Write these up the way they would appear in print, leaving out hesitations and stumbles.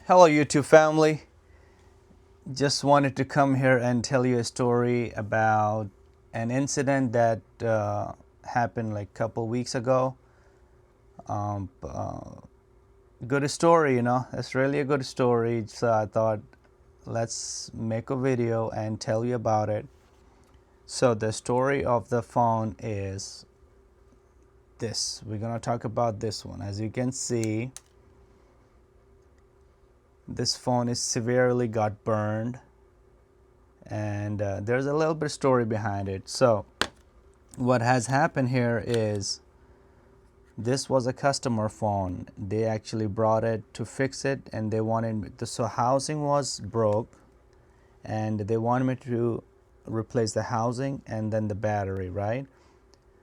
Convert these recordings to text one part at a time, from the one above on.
Hello YouTube family. Just wanted to come here and tell you a story about an incident that happened like a couple weeks ago. Um, uh, Good story, it's really a good story. So I thought let's make a video and tell you about it. So the story of the phone is this. We're gonna talk about this one. As you can see, this phone is severely got burned, and there's a little bit of story behind it. So what has happened here is this was a customer phone. They actually brought it to fix it, and they wanted so housing was broke, and they wanted me to replace the housing and then the battery, right?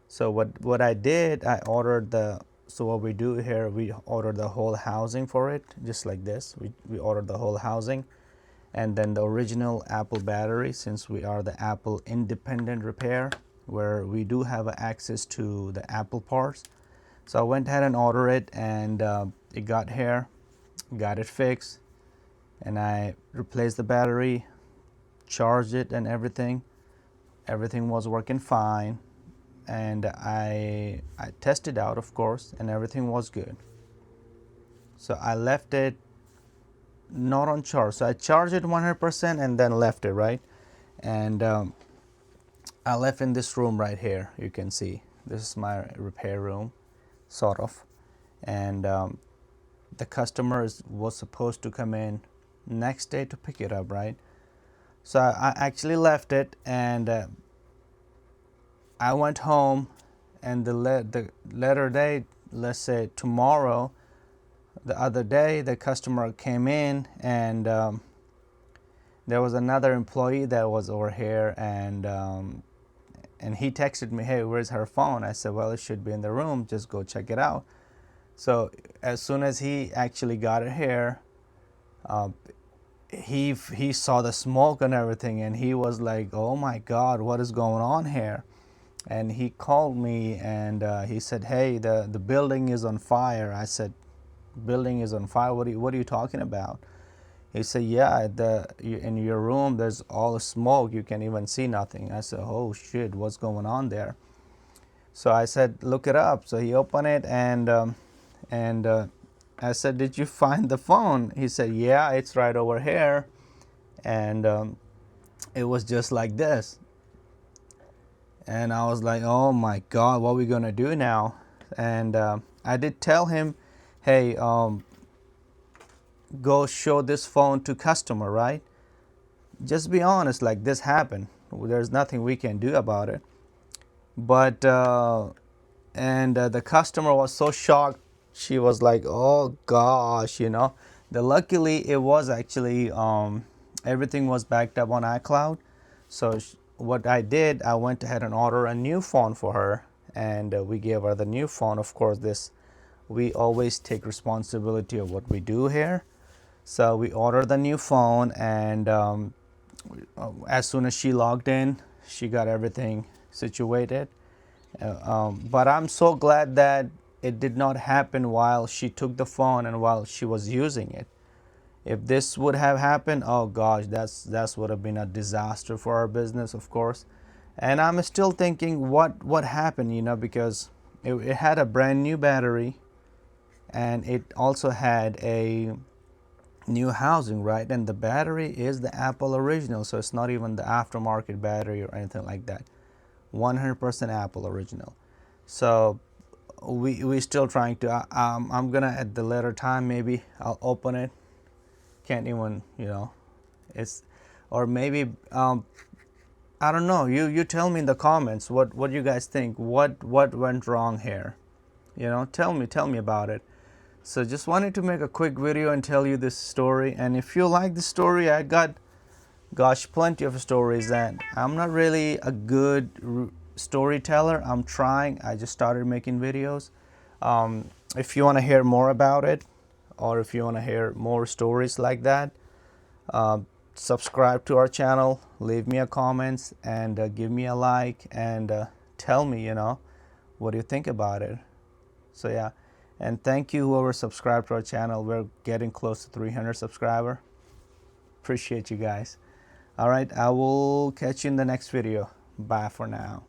So what I did, I ordered the so what we do here, we order the whole housing for it, just like this. We ordered the whole housing, and then the original Apple battery, since we are the Apple independent repair, where we do have access to the Apple parts. So I went ahead and ordered it, and it got here, got it fixed, and I replaced the battery, charged it and everything. Everything was working fine, and I tested out, of course, and everything was good. So I left it not on charge. So I charged it 100% and then left it, right? And I left in this room right here. You can see this is my repair room, sort of. And the customer was supposed to come in next day to pick it up, right? So I actually left it, and I went home, and the later day, let's say tomorrow, the other day, the customer came in, and there was another employee that was over here, and he texted me, "Hey, where's her phone?" I said, "Well, it should be in the room. Just go check it out." So as soon as he actually got it here, uh, he saw the smoke and everything, and he was like, "Oh my God, what is going on here?" And he called me, and he said, "Hey, the building is on fire." I said, "Building is on fire? What are you talking about?" He said, "Yeah, in your room there's all the smoke. You can't even see nothing." I said, "Oh shit, what's going on there?" So I said, "Look it up." So he opened it, and I said, "Did you find the phone?" He said, "Yeah, it's right over here." And it was just like this. And I was like, "Oh my God, what are we gonna do now?" And I did tell him, "Hey, go show this phone to customer, right? Just be honest, like this happened. There's nothing we can do about it." But the customer was so shocked. She was like, "Oh gosh, The luckily it was actually everything was backed up on iCloud. So what I did, I went ahead and ordered a new phone for her, and we gave her the new phone. Of course, this we always take responsibility of what we do here. So we ordered the new phone, and as soon as she logged in, she got everything situated. But I'm so glad that it did not happen while she took the phone and while she was using it. If this would have happened, oh gosh, that's would have been a disaster for our business, of course. And I'm still thinking what happened, because it had a brand new battery, and it also had a new housing, right? And the battery is the Apple original, so it's not even the aftermarket battery or anything like that. 100% Apple original. So we still trying to. I'm gonna at the later time, maybe I'll open it. Can't even, it's, or maybe I don't know. You tell me in the comments what you guys think. What went wrong here? Tell me about it. So just wanted to make a quick video and tell you this story. And if you like the story, I got, gosh, plenty of stories. And I'm not really a good storyteller. I'm trying. I just started making videos. If you want to hear more about it, or if you want to hear more stories like that, uh, subscribe to our channel, leave me a comments, and give me a like, and tell me, what do you think about it. So yeah, And thank you whoever subscribed to our channel. We're getting close to 300 subscribers. Appreciate you guys. All right, I will catch you in the next video. Bye for now.